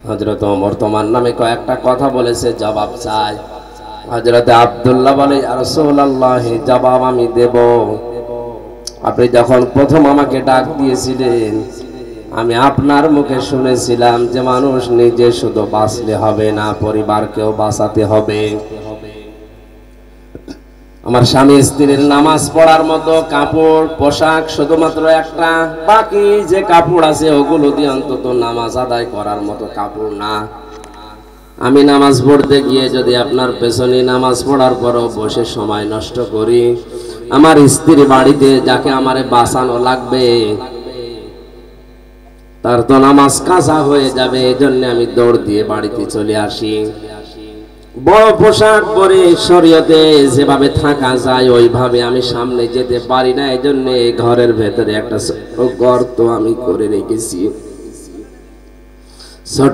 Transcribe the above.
হযরত ওমর তোমার নামে কয়েকটা কথা বলেছে, জবাব চাই। হযরত আব্দুল্লাহ বলে, ইয়া রাসূলুল্লাহ, জবাব আমি দেব। আপনি যখন প্রথম আমাকে ডাক দিয়েছিলেন, আমি আপনার মুখে শুনেছিলাম যে মানুষ নিজে শুধু বাঁচলে হবে না, পরিবারকেও বাঁচাতে হবে। আমার স্বামী স্ত্রীর নামাজ পড়ার মতো কাপড় পোশাক শুধুমাত্র একটা, বাকি যে কাপড় আছে ওগুলো দিয়ে অন্তত নামাজ আদায় করার মতো কাপড় না। আমি নামাজ পড়তে গিয়ে যদি আপনার পেছনে নামাজ পড়ার পরও বসে সময় নষ্ট করি, আমার স্ত্রী বাড়িতে যাকে আমারে বাঁচানো লাগবে তার তো নামাজ কাজা হয়ে যাবে। এই জন্য আমি দৌড় দিয়ে বাড়িতে চলে আসি। বড় পোশাক পরে শরীয়তে যেভাবে থাকা যায় ওইভাবে আমি সামনে যেতে পারি না। এই জন্য ঘরের ভেতরে একটা গর্ত আমি করে রেখেছি। ছোট